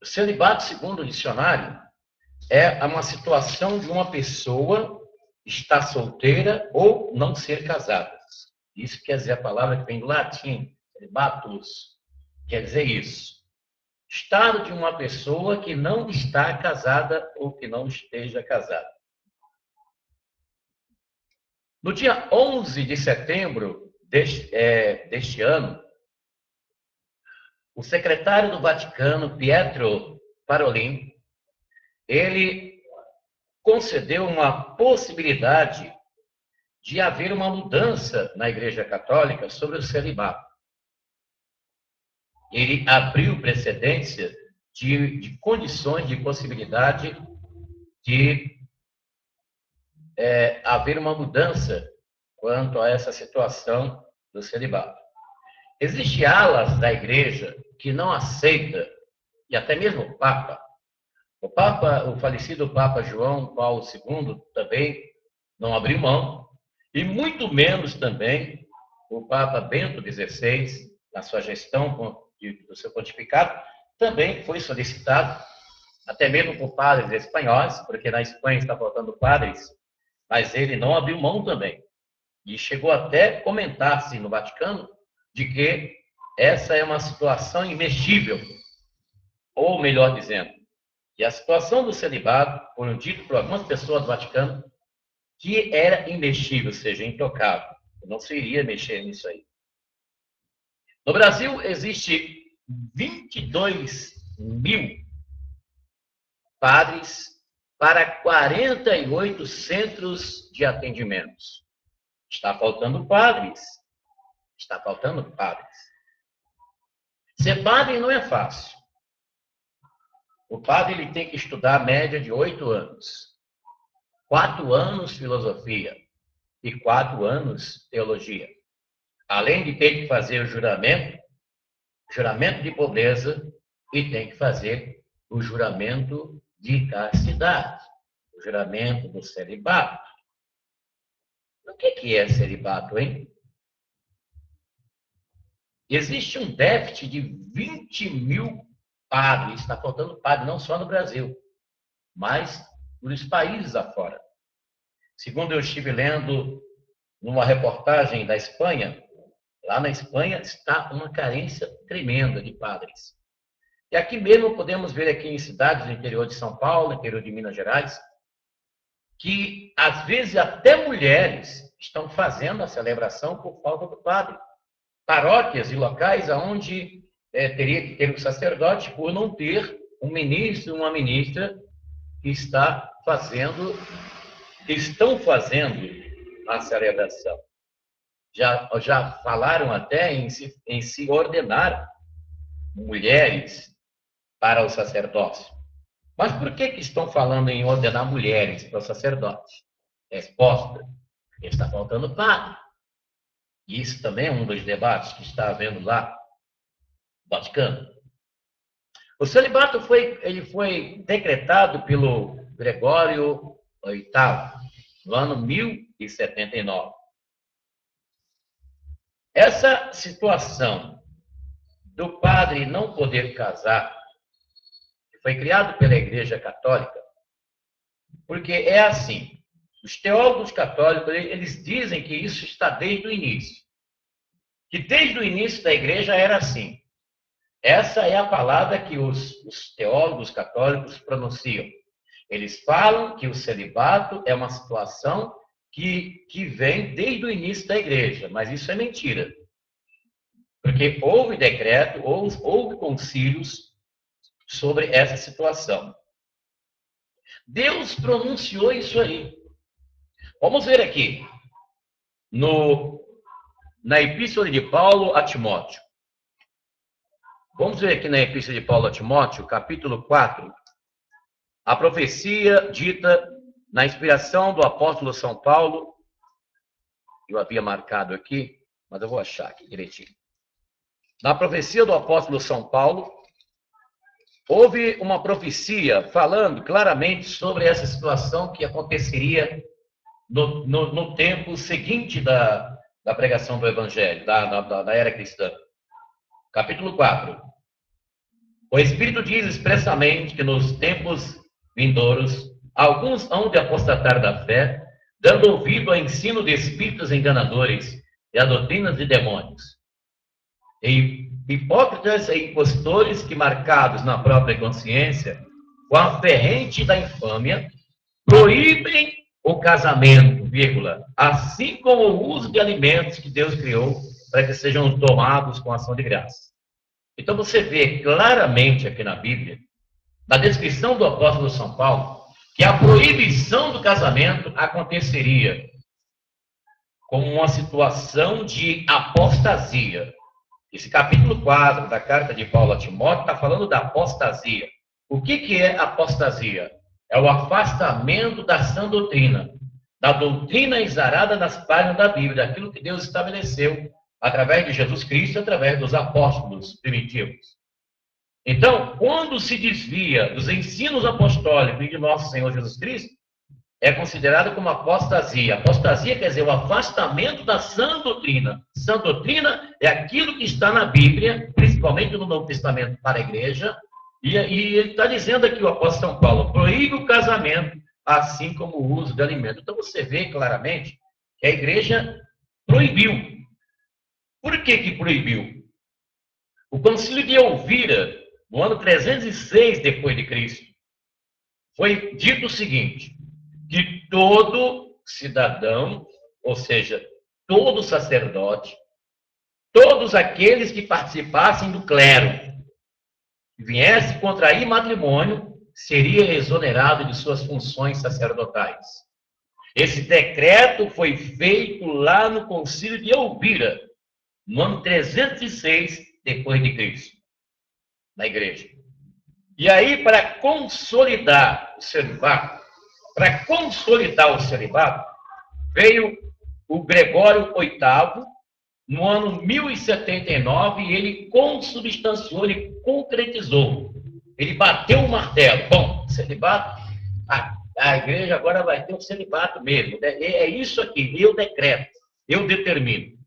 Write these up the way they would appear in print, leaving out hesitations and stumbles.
O celibato, segundo o dicionário, é uma situação de uma pessoa estar solteira ou não ser casada. Isso quer dizer a palavra que vem do latim, celibatus, quer dizer isso. Estado de uma pessoa que não está casada ou que não esteja casada. No dia 11 de setembro deste ano, o secretário do Vaticano, Pietro Parolin, ele concedeu uma possibilidade de haver uma mudança na Igreja Católica sobre o celibato. Ele abriu precedência de condições, de possibilidade de haver uma mudança quanto a essa situação do celibato. Existem alas da Igreja que não aceita, e até mesmo o falecido Papa João Paulo II também não abriu mão, e muito menos também o Papa Bento XVI, na sua gestão do seu pontificado, também foi solicitado, até mesmo por padres espanhóis, porque na Espanha está faltando padres, mas ele não abriu mão também. E chegou até a comentar-se no Vaticano de que essa é uma situação imexível, ou melhor dizendo, que a situação do celibato, foram dito por algumas pessoas do Vaticano, que era imexível, ou seja, intocável. Não se iria mexer nisso aí. No Brasil, existe 22 mil padres para 48 centros de atendimentos. Está faltando padres. Está faltando padres. Ser padre não é fácil. O padre ele tem que estudar a média de 8 anos. 4 anos filosofia e 4 anos teologia. Além de ter que fazer o juramento de pobreza, e tem que fazer o juramento de castidade, o juramento do celibato. O que é celibato, hein? Existe um déficit de 20 mil padres, está faltando padre não só no Brasil, mas nos países afora. Segundo eu estive lendo numa reportagem da Espanha, lá na Espanha está uma carência tremenda de padres. E aqui mesmo podemos ver aqui em cidades do interior de São Paulo, interior de Minas Gerais, que às vezes até mulheres estão fazendo a celebração por falta do padre. Paróquias e locais onde teria que ter um sacerdote por não ter um ministro, uma ministra que estão fazendo a celebração. Já falaram até em se ordenar mulheres para o sacerdócio. Mas por que estão falando em ordenar mulheres para o sacerdócio? Resposta: está faltando padre. E isso também é um dos debates que está havendo lá no Vaticano. O celibato foi decretado pelo Gregório VIII, no ano 1079. Essa situação do padre não poder casar foi criado pela Igreja Católica, porque é assim, os teólogos católicos, eles dizem que isso está desde o início, que desde o início da Igreja era assim. Essa é a palavra que os teólogos católicos pronunciam. Eles falam que o celibato é uma situação que vem desde o início da Igreja, mas isso é mentira. Porque houve decreto, houve concílios sobre essa situação. Deus pronunciou isso aí. Vamos ver aqui, na Epístola de Paulo a Timóteo. Vamos ver aqui na Epístola de Paulo a Timóteo, capítulo 4, a profecia dita na inspiração do apóstolo São Paulo. Eu havia marcado aqui, mas eu vou achar aqui direitinho. Na profecia do apóstolo São Paulo, houve uma profecia falando claramente sobre essa situação que aconteceria no tempo seguinte da pregação do Evangelho, da era cristã. Capítulo 4. O Espírito diz expressamente que nos tempos vindouros, alguns hão de apostatar da fé, dando ouvido ao ensino de espíritos enganadores e a doutrinas de demônios. E hipócritas e impostores que, marcados na própria consciência, com a ferrente da infâmia, proíbem o casamento, vírgula, assim como o uso de alimentos que Deus criou para que sejam tomados com ação de graça. Então você vê claramente aqui na Bíblia, na descrição do apóstolo São Paulo, que a proibição do casamento aconteceria como uma situação de apostasia. Esse capítulo 4 da carta de Paulo a Timóteo está falando da apostasia. O que é apostasia? É o afastamento da sã doutrina, da doutrina exarada das páginas da Bíblia, daquilo que Deus estabeleceu através de Jesus Cristo, através dos apóstolos primitivos. Então, quando se desvia dos ensinos apostólicos e de nosso Senhor Jesus Cristo, é considerado como apostasia. Apostasia quer dizer o afastamento da sã doutrina. Sã doutrina é aquilo que está na Bíblia, principalmente no Novo Testamento para a igreja, e ele está dizendo aqui, o apóstolo São Paulo, proíbe o casamento, assim como o uso de alimento. Então você vê claramente que a igreja proibiu. Por que proibiu? O concílio de Elvira, no ano 306 depois de Cristo, foi dito o seguinte, que todo cidadão, ou seja, todo sacerdote, todos aqueles que participassem do clero, que viesse contrair matrimônio, seria exonerado de suas funções sacerdotais. Esse decreto foi feito lá no concílio de Elvira, no ano 306 depois de Cristo, na igreja. E aí, para consolidar o celibato, veio o Gregório VIII, no ano 1079, e ele consubstanciou, ele concretizou. Ele bateu o martelo. Bom, celibato, a igreja agora vai ter um celibato mesmo. É isso aqui, eu decreto, eu determino.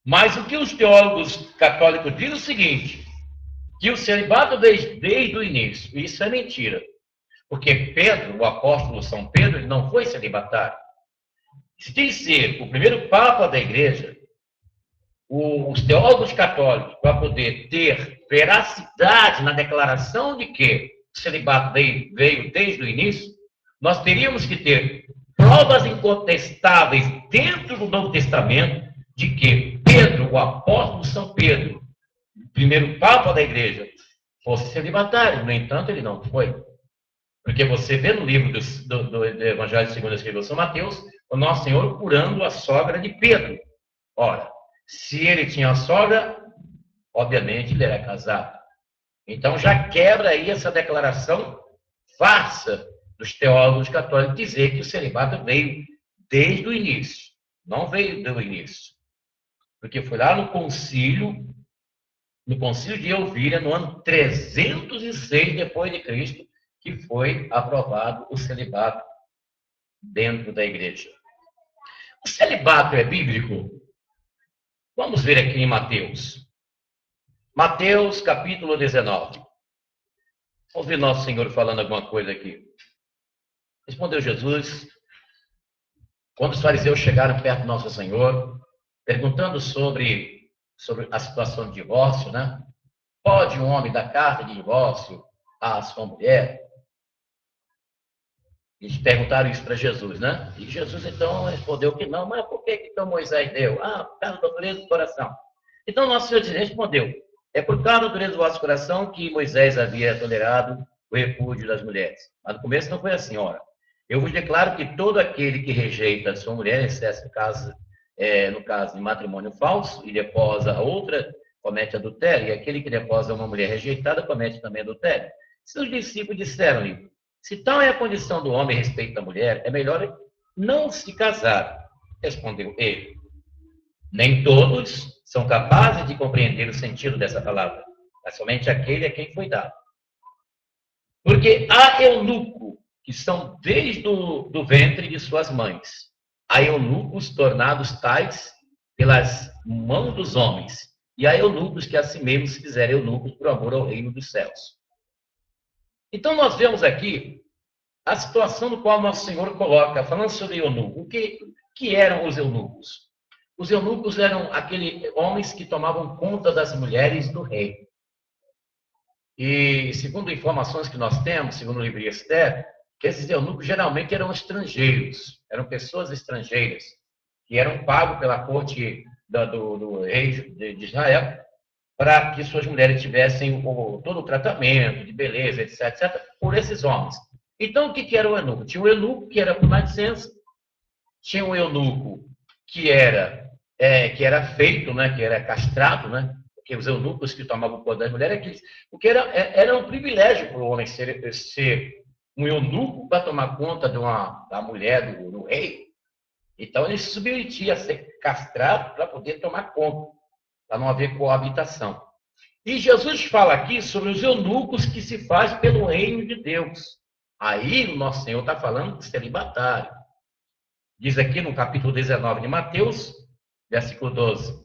Mas o que os teólogos católicos dizem é o seguinte, que o celibato desde o início, isso é mentira. Porque Pedro, o apóstolo São Pedro, ele não foi celibatário. Se ser o primeiro papa da igreja, os teólogos católicos, para poder ter veracidade na declaração de que o celibato veio desde o início, nós teríamos que ter provas incontestáveis dentro do Novo Testamento de que Pedro, o apóstolo São Pedro, o primeiro papa da igreja, fosse celibatário. No entanto, ele não foi. Porque você vê no livro do Evangelho segundo escreveu São Mateus, o Nosso Senhor curando a sogra de Pedro. Ora, se ele tinha a sogra, obviamente ele era casado. Então já quebra aí essa declaração farsa dos teólogos católicos dizer que o celibato veio desde o início. Não veio do início. Porque foi lá no concílio de Elvira, no ano 306 depois de Cristo, que foi aprovado o celibato dentro da igreja. O celibato é bíblico? Vamos ver aqui em Mateus. Mateus, capítulo 19. Vamos ver Nosso Senhor falando alguma coisa aqui. Respondeu Jesus, quando os fariseus chegaram perto do Nosso Senhor, perguntando sobre a situação de divórcio, né? Pode um homem dar carta de divórcio à sua mulher? Eles perguntaram isso para Jesus, né? E Jesus, então, respondeu que não. Mas por que então Moisés deu? Por causa da dureza do coração. Então, Nosso Senhor respondeu, é por causa da dureza do vosso coração que Moisés havia tolerado o repúdio das mulheres. Mas no começo não foi assim, ora. Eu vos declaro que todo aquele que rejeita a sua mulher, exceto no caso de matrimônio falso, e deposa a outra, comete adultério, e aquele que deposa uma mulher rejeitada, comete também adultério. Seus discípulos disseram-lhe, se tal é a condição do homem a respeito da mulher, é melhor não se casar. Respondeu ele. Nem todos são capazes de compreender o sentido dessa palavra, mas somente aquele a quem foi dado. Porque há eunucos que são desde do ventre de suas mães. Há eunucos tornados tais pelas mãos dos homens, e há eunucos que a si mesmos se fizerem eunucos por amor ao reino dos céus. Então nós vemos aqui a situação no qual nosso Senhor coloca, falando sobre eunuco. O que eram os eunucos? Os eunucos eram aqueles homens que tomavam conta das mulheres do rei. E segundo informações que nós temos, segundo o livro de Esther, esses eunucos geralmente eram estrangeiros, eram pessoas estrangeiras, que eram pagos pela corte do rei de Israel, para que suas mulheres tivessem todo o tratamento de beleza, etc., etc., por esses homens. Então, o que era o eunuco? Tinha um eunuco que era por licença, tinha um eunuco que era feito, né, que era castrado, né, porque os eunucos que tomavam conta das mulheres, porque era um privilégio para o homem ser um eunuco para tomar conta da mulher do rei. Então, ele se submetia a ser castrado para poder tomar conta, para não haver coabitação. E Jesus fala aqui sobre os eunucos que se faz pelo reino de Deus. Aí o nosso Senhor está falando de celibatário. Diz aqui no capítulo 19 de Mateus, versículo 12.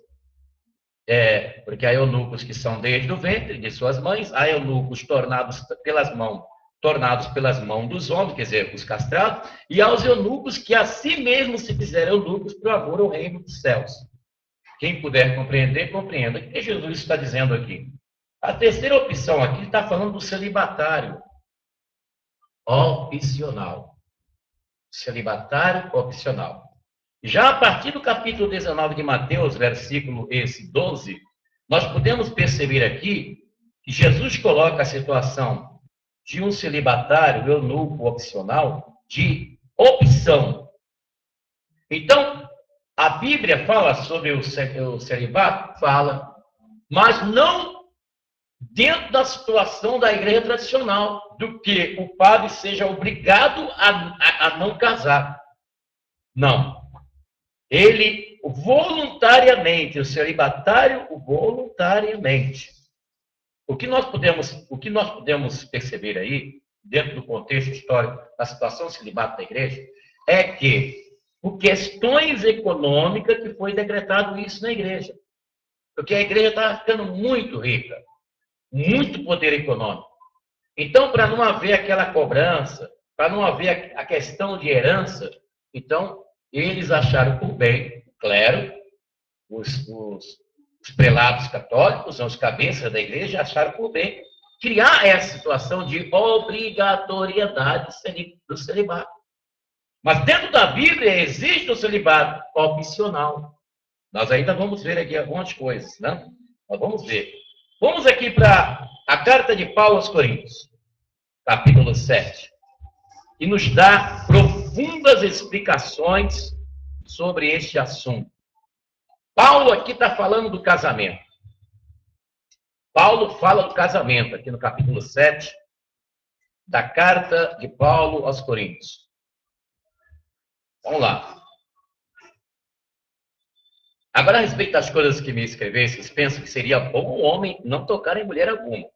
Porque há eunucos que são desde o ventre de suas mães, há eunucos tornados pelas mãos dos homens, quer dizer, os castrados, e há os eunucos que a si mesmos se fizeram eunucos por amor ao reino dos céus. Quem puder compreender, compreenda. O que Jesus está dizendo aqui? A terceira opção aqui está falando do celibatário opcional. Celibatário opcional. Já a partir do capítulo 19 de Mateus, versículo 12, nós podemos perceber aqui que Jesus coloca a situação de um celibatário, eunuco opcional, de opção. Então, a Bíblia fala sobre o celibato? Fala, mas não dentro da situação da igreja tradicional, do que o padre seja obrigado a não casar. Não. Ele voluntariamente, o celibatário voluntariamente. O que nós podemos perceber aí, dentro do contexto histórico da situação do celibato da igreja, é que, por questões econômicas, que foi decretado isso na igreja. Porque a igreja estava ficando muito rica, muito poder econômico. Então, para não haver aquela cobrança, para não haver a questão de herança, então, eles acharam por bem, claro, os prelados católicos, os cabeças da igreja, acharam por bem criar essa situação de obrigatoriedade do celibato. Mas dentro da Bíblia existe o celibato opcional. Nós ainda vamos ver aqui algumas coisas, né? Nós vamos ver. Vamos aqui para a carta de Paulo aos Coríntios, capítulo 7, e nos dá profundas explicações sobre este assunto. Paulo aqui está falando do casamento. Paulo fala do casamento aqui no capítulo 7 da carta de Paulo aos Coríntios. Vamos lá. Agora, a respeito das coisas que me escrevesses, penso que seria bom o homem não tocar em mulher alguma.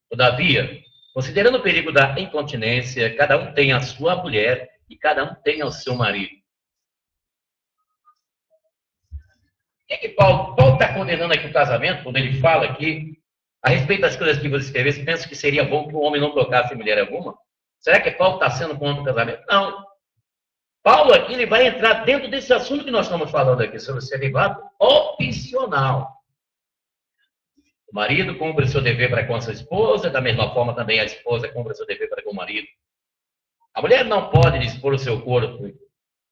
Todavia, considerando o perigo da incontinência, cada um tem a sua mulher e cada um tem o seu marido. O que Paulo está condenando aqui o casamento, quando ele fala aqui, a respeito das coisas que você escrevesse, penso que seria bom que o homem não tocasse em mulher alguma? Será que Paulo está sendo contra o casamento? Não. Paulo aqui ele vai entrar dentro desse assunto que nós estamos falando aqui, sobre o celibato opcional. O marido cumpre o seu dever para com a sua esposa, da mesma forma também a esposa cumpre o seu dever para com o marido. A mulher não pode dispor o seu corpo,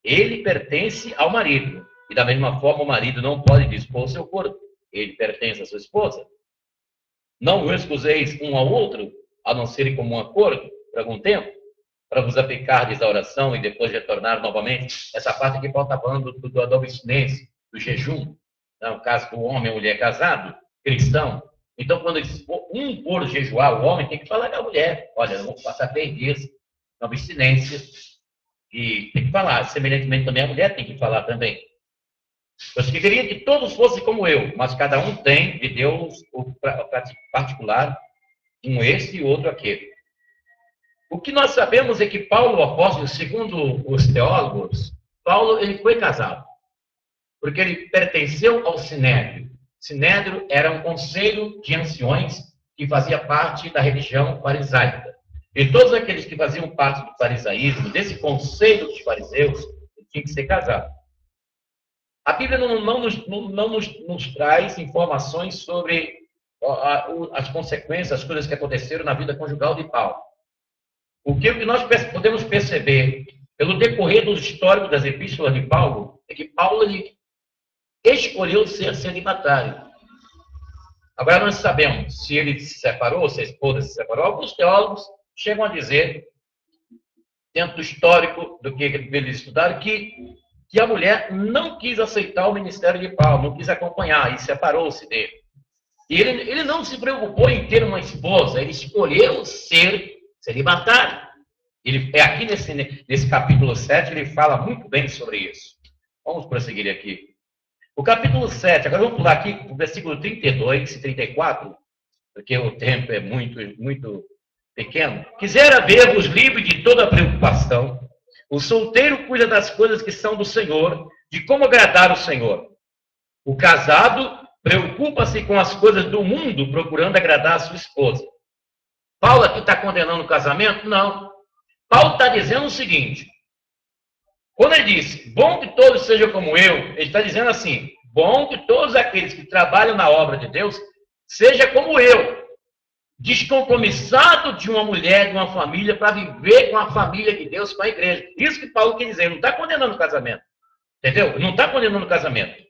ele pertence ao marido. E da mesma forma o marido não pode dispor o seu corpo, ele pertence à sua esposa. Não vos excuseis um ao outro, a não ser em comum acordo, por algum tempo, para vos aplicardes à oração e depois retornar novamente. Essa parte aqui Paulo está falando da abstinência, do jejum, no caso do homem ou mulher casado, cristão. Então, quando um for jejuar, o homem tem que falar com a mulher: olha, eu vou passar 3 dias na abstinência. E tem que falar. Semelhantemente, também a mulher tem que falar também. Eu queria que todos fossem como eu, mas cada um tem de Deus o particular, um esse e outro aquele. O que nós sabemos é que Paulo, o apóstolo, segundo os teólogos, Paulo ele foi casado, porque ele pertenceu ao sinédrio. Sinédrio era um conselho de anciões que fazia parte da religião farisaica. E todos aqueles que faziam parte do farisaísmo, desse conselho dos fariseus, tinham que ser casados. A Bíblia não nos traz informações sobre as consequências, as coisas que aconteceram na vida conjugal de Paulo. O que nós podemos perceber pelo decorrer do histórico das epístolas de Paulo é que Paulo ele escolheu ser celibatário. Agora nós sabemos se ele se separou, se a esposa se separou. Alguns teólogos chegam a dizer, dentro do histórico do que eles estudaram, que a mulher não quis aceitar o ministério de Paulo, não quis acompanhar e separou-se dele. E ele não se preocupou em ter uma esposa, ele escolheu ser celibatário. Aqui nesse capítulo 7, ele fala muito bem sobre isso. Vamos prosseguir aqui. O capítulo 7, agora vamos pular aqui para o versículo 32 e 34, porque o tempo é muito pequeno. Quisera ver-vos livre de toda preocupação. O solteiro cuida das coisas que são do Senhor, de como agradar o Senhor. O casado preocupa-se com as coisas do mundo, procurando agradar a sua esposa. Paulo aqui está condenando o casamento? Não. Paulo está dizendo o seguinte, quando ele diz, bom que todos sejam como eu, ele está dizendo assim, bom que todos aqueles que trabalham na obra de Deus sejam como eu, descompromissado de uma mulher, de uma família, para viver com a família de Deus, com a igreja. Isso que Paulo quer dizer, ele não está condenando o casamento. Entendeu? Ele não está condenando o casamento.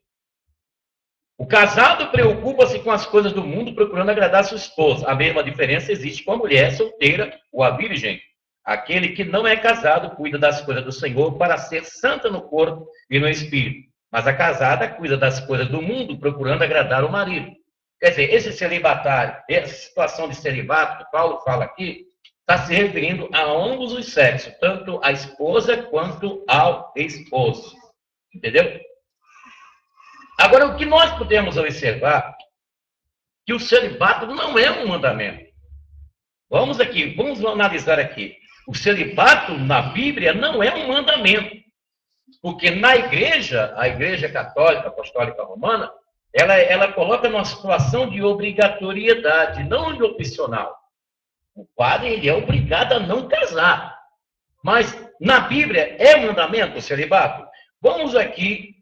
O casado preocupa-se com as coisas do mundo, procurando agradar a sua esposa. A mesma diferença existe com a mulher solteira ou a virgem. Aquele que não é casado cuida das coisas do Senhor para ser santa no corpo e no espírito. Mas a casada cuida das coisas do mundo, procurando agradar o marido. Quer dizer, esse celibatário, essa situação de celibato que Paulo fala aqui, está se referindo a ambos os sexos, tanto a esposa quanto ao esposo. Entendeu? Agora, o que nós podemos observar, que o celibato não é um mandamento. Vamos analisar aqui. O celibato na Bíblia não é um mandamento. Porque na igreja, a Igreja Católica, Apostólica Romana, ela coloca numa situação de obrigatoriedade, não de opcional. O padre ele é obrigado a não casar. Mas na Bíblia é mandamento o celibato? Vamos aqui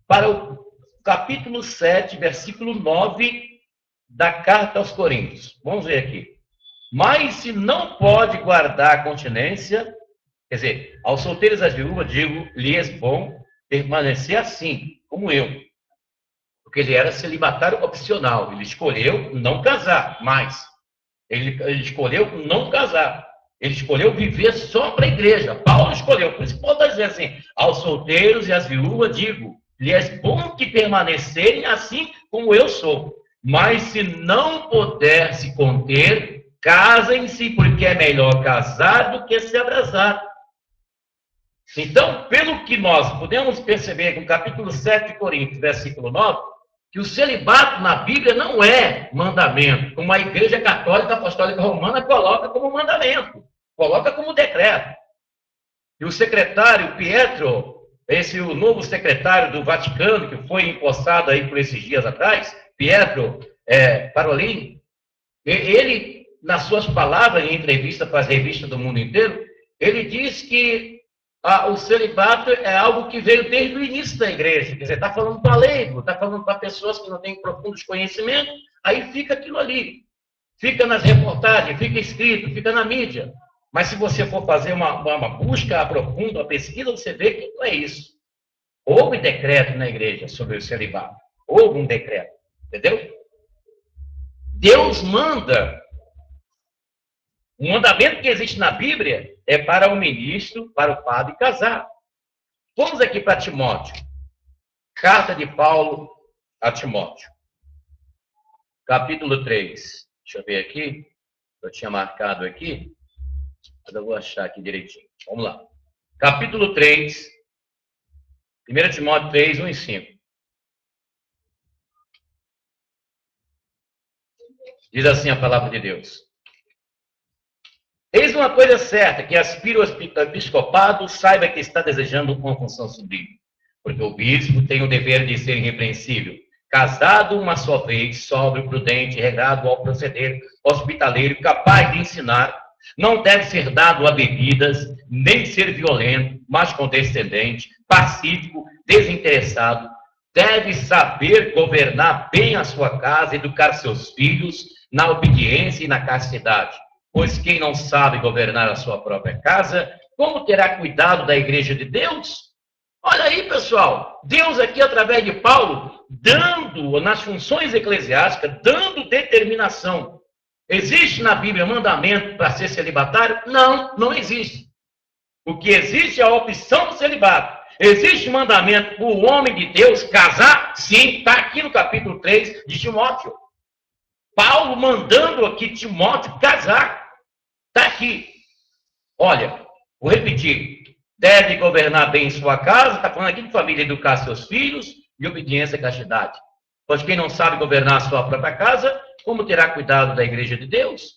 para o capítulo 7, versículo 9 da carta aos Coríntios. Vamos ver aqui. Mas se não pode guardar a continência, quer dizer, aos solteiros e às viúvas, digo, lhes bom permanecer assim, como eu. Porque ele era celibatário opcional. Ele escolheu não casar mais. Ele escolheu não casar. Ele escolheu viver só para a igreja. Paulo escolheu. Por isso Paulo está dizendo assim, aos solteiros e às viúvas, digo, lhes bom que permanecerem assim como eu sou. Mas se não puder se conter, casem-se, porque é melhor casar do que se abrasar. Então, pelo que nós podemos perceber no capítulo 7 de Coríntios, versículo 9, que o celibato na Bíblia não é mandamento, como a Igreja Católica Apostólica Romana coloca como mandamento, coloca como decreto. E o secretário Pietro, o novo secretário do Vaticano, que foi empossado aí por esses dias atrás, Pietro Parolin, ele, nas suas palavras em entrevista para as revistas do mundo inteiro, ele diz que o celibato é algo que veio desde o início da igreja. Quer dizer, está falando para leigo, está falando para pessoas que não têm profundos conhecimentos, aí fica aquilo ali. Fica nas reportagens, fica escrito, fica na mídia. Mas se você for fazer uma busca aprofunda, uma pesquisa, você vê que não é isso. Houve decreto na igreja sobre o celibato. Houve um decreto. Entendeu? Deus manda. O mandamento que existe na Bíblia é para o ministro, para o padre casar. Vamos aqui para Timóteo. Carta de Paulo a Timóteo. Capítulo 3. Deixa eu ver aqui. Eu tinha marcado aqui. Mas eu vou achar aqui direitinho. Vamos lá. Capítulo 3. 1 Timóteo 3, 1 e 5. Diz assim a palavra de Deus. Eis uma coisa certa, que aspira ao episcopado, saiba que está desejando uma função sublime. Porque o bispo tem o dever de ser irrepreensível, casado uma só vez, sóbrio, prudente, regrado ao proceder, hospitaleiro, capaz de ensinar, não deve ser dado a bebidas, nem ser violento, mas condescendente, pacífico, desinteressado, deve saber governar bem a sua casa, educar seus filhos na obediência e na castidade. Pois quem não sabe governar a sua própria casa, como terá cuidado da igreja de Deus? Olha aí, pessoal, Deus aqui, através de Paulo, dando nas funções eclesiásticas, dando determinação. Existe na Bíblia mandamento para ser celibatário? Não, não existe. O que existe é a opção do celibato. Existe mandamento para o homem de Deus casar? Sim, está aqui no capítulo 3 de Timóteo. Paulo mandando aqui Timóteo casar. Está aqui. Olha, vou repetir. Deve governar bem sua casa, está falando aqui de família, educar seus filhos e obediência e castidade. Pois quem não sabe governar a sua própria casa, como terá cuidado da igreja de Deus?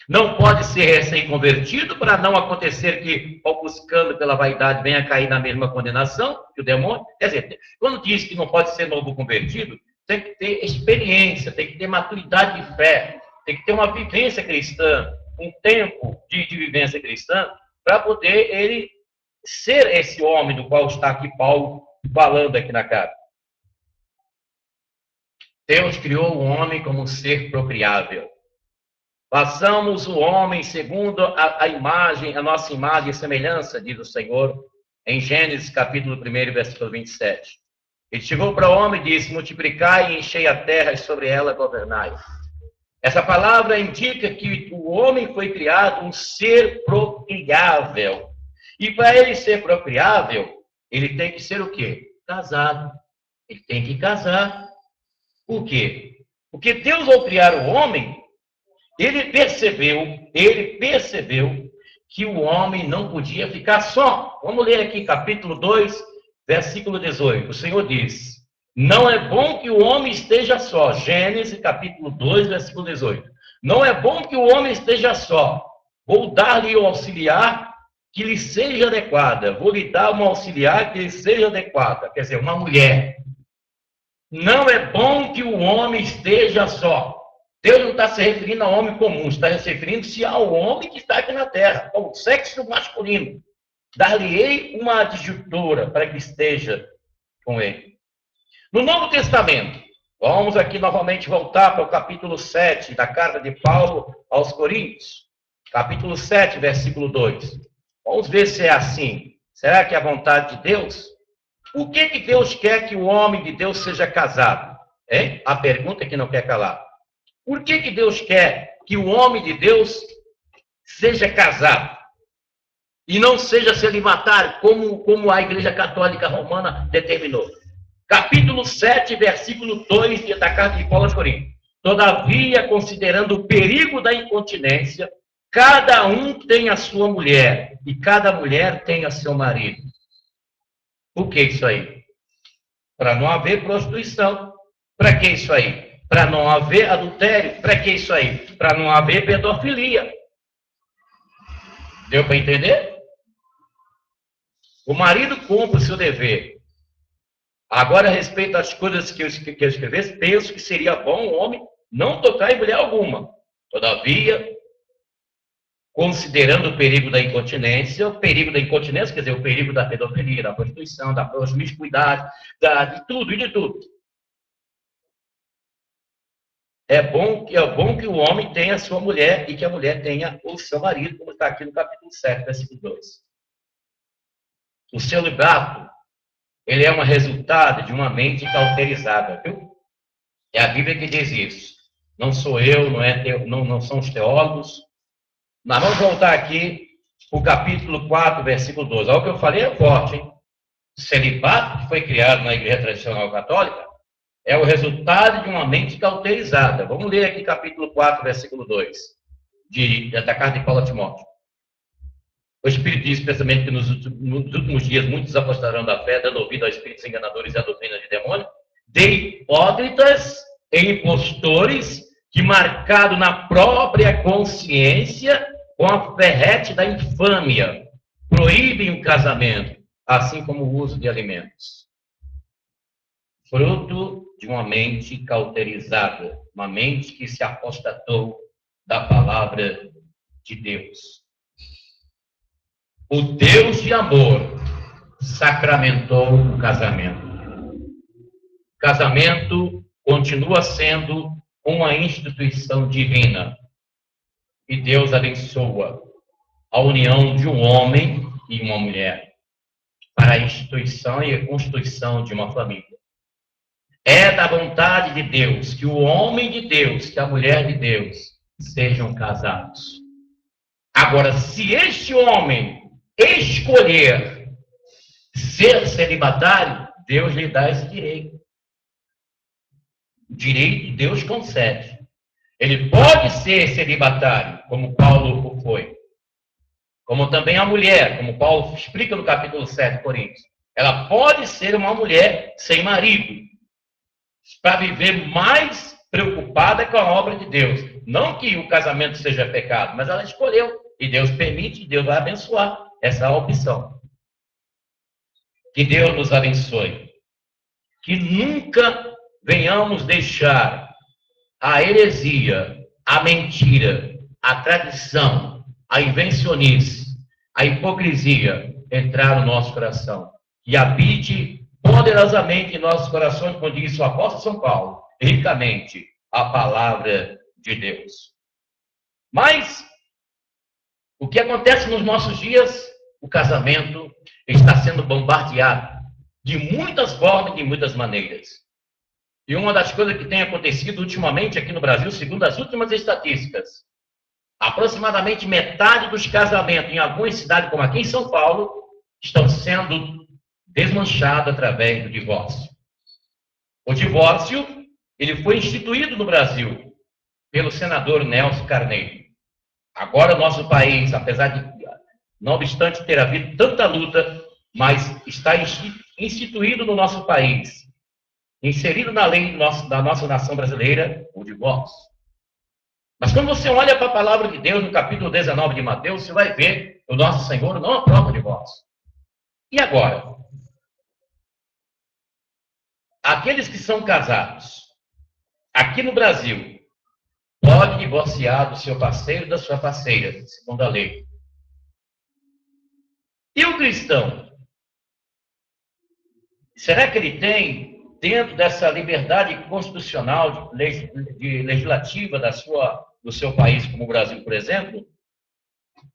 Não pode ser recém-convertido para não acontecer que, ao buscando pela vaidade, venha cair na mesma condenação que o demônio. Quer dizer, quando diz que não pode ser novo convertido, tem que ter experiência, tem que ter maturidade de fé, tem que ter uma vivência cristã, um tempo de vivência cristã, para poder ele ser esse homem do qual está aqui Paulo falando aqui na carta. Deus criou o homem como um ser procriável. Façamos o homem segundo a imagem, a nossa imagem e semelhança, diz o Senhor, em Gênesis capítulo 1, versículo 27. Ele chegou para o homem e disse: multiplicai e enchei a terra e sobre ela governai. Essa palavra indica que o homem foi criado um ser procriável. E para ele ser procriável, ele tem que ser o quê? Casado. Ele tem que casar. Por quê? Porque Deus, ao criar o homem, ele percebeu que o homem não podia ficar só. Vamos ler aqui capítulo 2, versículo 18. O Senhor diz: não é bom que o homem esteja só. Gênesis capítulo 2, versículo 18. Não é bom que o homem esteja só. Vou dar-lhe o auxiliar que lhe seja adequada. Vou lhe dar uma auxiliar que lhe seja adequada. Quer dizer, uma mulher. Não é bom que o homem esteja só. Deus não está se referindo ao homem comum, está se referindo-se ao homem que está aqui na terra, ao sexo masculino. Dar-lhe-ei uma adjutora para que esteja com ele. No Novo Testamento, vamos aqui novamente voltar para o capítulo 7 da carta de Paulo aos Coríntios. Capítulo 7, versículo 2. Vamos ver se é assim. Será que é a vontade de Deus? O que Deus quer que o homem de Deus seja casado? Hein? A pergunta que não quer calar. Por que Deus quer que o homem de Deus seja casado? E não seja celibatário, como a Igreja Católica Romana determinou. Capítulo 7, versículo 2 da carta de Paulo aos Coríntios. Todavia, considerando o perigo da incontinência, cada um tem a sua mulher, e cada mulher tem a seu marido. Por que isso aí? Para não haver prostituição. Para que isso aí? Para não haver adultério. Para que isso aí? Para não haver pedofilia. Deu para entender? O marido cumpre o seu dever. Agora, a respeito das coisas que eu escrevesse, penso que seria bom o homem não tocar em mulher alguma. Todavia, considerando o perigo da incontinência, quer dizer, o perigo da pedofilia, da prostituição, da promiscuidade, de tudo e de tudo. É bom que o homem tenha a sua mulher e que a mulher tenha o seu marido, como está aqui no capítulo 7, versículo 2. O celibato, ele é um resultado de uma mente cauterizada, viu? É a Bíblia que diz isso. Não sou eu, não são os teólogos. Nós vamos voltar aqui para o capítulo 4, versículo 12. Olha o que eu falei é forte, hein? O celibato, que foi criado na Igreja Tradicional Católica, é o resultado de uma mente cauterizada. Vamos ler aqui capítulo 4, versículo 2, da carta de Paulo a Timóteo. O Espírito diz expressamente que nos últimos dias muitos apostarão da fé, dando ouvido a espíritos enganadores e a doutrina de demônio, de hipócritas e impostores, que marcado na própria consciência, com a ferrete da infâmia, proíbem o casamento, assim como o uso de alimentos. Fruto de uma mente cauterizada, uma mente que se apostatou da palavra de Deus. O Deus de amor sacramentou o casamento. O casamento continua sendo uma instituição divina. E Deus abençoa a união de um homem e uma mulher para a instituição e a constituição de uma família. É da vontade de Deus que o homem de Deus, que a mulher de Deus sejam casados. Agora, se este homem escolher ser celibatário, Deus lhe dá esse direito. O direito Deus concede. Ele pode ser celibatário, como Paulo o foi. Como também a mulher, como Paulo explica no capítulo 7 de Coríntios. Ela pode ser uma mulher sem marido, para viver mais preocupada com a obra de Deus. Não que o casamento seja pecado, mas ela escolheu. E Deus permite, Deus vai abençoar essa opção. Que Deus nos abençoe. Que nunca venhamos deixar a heresia, a mentira, a tradição, a invencionice, a hipocrisia entrar no nosso coração. E habite poderosamente em nossos corações, como diz o apóstolo São Paulo, ricamente a palavra de Deus. Mas, o que acontece nos nossos dias? O casamento está sendo bombardeado de muitas formas e de muitas maneiras. E uma das coisas que tem acontecido ultimamente aqui no Brasil, segundo as últimas estatísticas, aproximadamente metade dos casamentos em algumas cidades, como aqui em São Paulo, estão sendo desmanchados através do divórcio. O divórcio, ele foi instituído no Brasil pelo senador Nelson Carneiro. Agora o nosso país, apesar de, não obstante ter havido tanta luta, mas está instituído no nosso país, inserido na lei da nossa nação brasileira, o divórcio. Mas quando você olha para a palavra de Deus, no capítulo 19 de Mateus, você vai ver que o nosso Senhor não aprova o divórcio. E agora? Aqueles que são casados, aqui no Brasil, pode divorciar do seu parceiro e da sua parceira, segundo a lei. E o cristão? Será que ele tem, dentro dessa liberdade constitucional de legislativa do seu país, como o Brasil, por exemplo,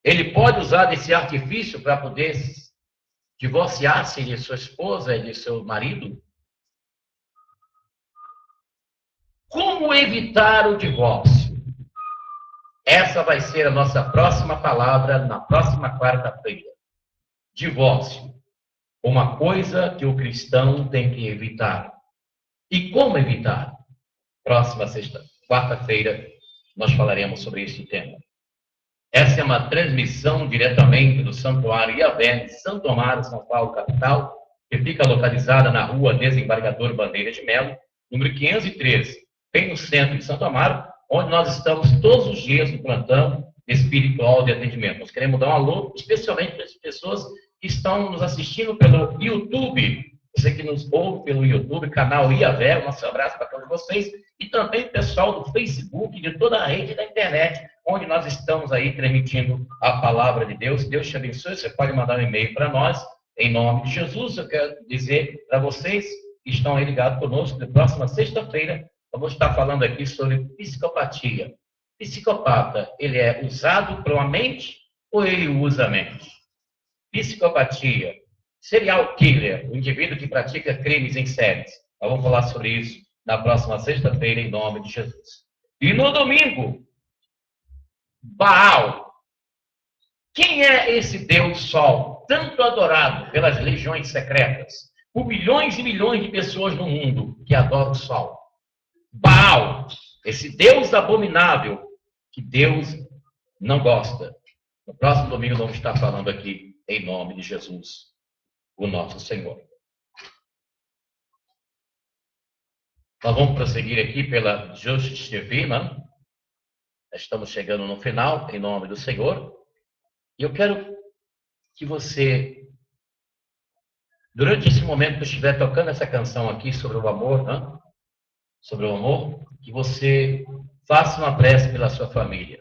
ele pode usar desse artifício para poder divorciar-se de sua esposa e de seu marido? Como evitar o divórcio? Essa vai ser a nossa próxima palavra na próxima quarta-feira. Divórcio. Uma coisa que o cristão tem que evitar. E como evitar? Próxima quarta-feira, nós falaremos sobre esse tema. Essa é uma transmissão diretamente do Santuário Iavé, de Santo Amaro, São Paulo, capital, que fica localizada na rua Desembargador Bandeira de Melo, número 513, bem no centro de Santo Amaro, onde nós estamos todos os dias no plantão espiritual de atendimento. Nós queremos dar um alô, especialmente para as pessoas que estão nos assistindo pelo YouTube. Você que nos ouve pelo YouTube, canal Iavé, um nosso abraço para todos vocês. E também o pessoal do Facebook e de toda a rede da internet, onde nós estamos aí transmitindo a palavra de Deus. Deus te abençoe. Você pode mandar um e-mail para nós, em nome de Jesus. Eu quero dizer para vocês que estão aí ligados conosco, na próxima sexta-feira, vamos estar falando aqui sobre psicopatia. Psicopata, ele é usado pela mente ou ele usa a mente? Psicopatia. Serial killer, o indivíduo que pratica crimes em séries. Nós vamos falar sobre isso na próxima sexta-feira, em nome de Jesus. E no domingo, Baal. Quem é esse Deus Sol, tanto adorado pelas legiões secretas, por milhões e milhões de pessoas no mundo que adoram o Sol? Baal, esse Deus abominável que Deus não gosta. No próximo domingo vamos estar falando aqui, em nome de Jesus, o nosso Senhor. Nós vamos prosseguir aqui pela Justice TV, né? Estamos chegando no final, em nome do Senhor. E eu quero que você, durante esse momento que eu estiver tocando essa canção aqui sobre o amor, né? sobre o amor, que você faça uma prece pela sua família.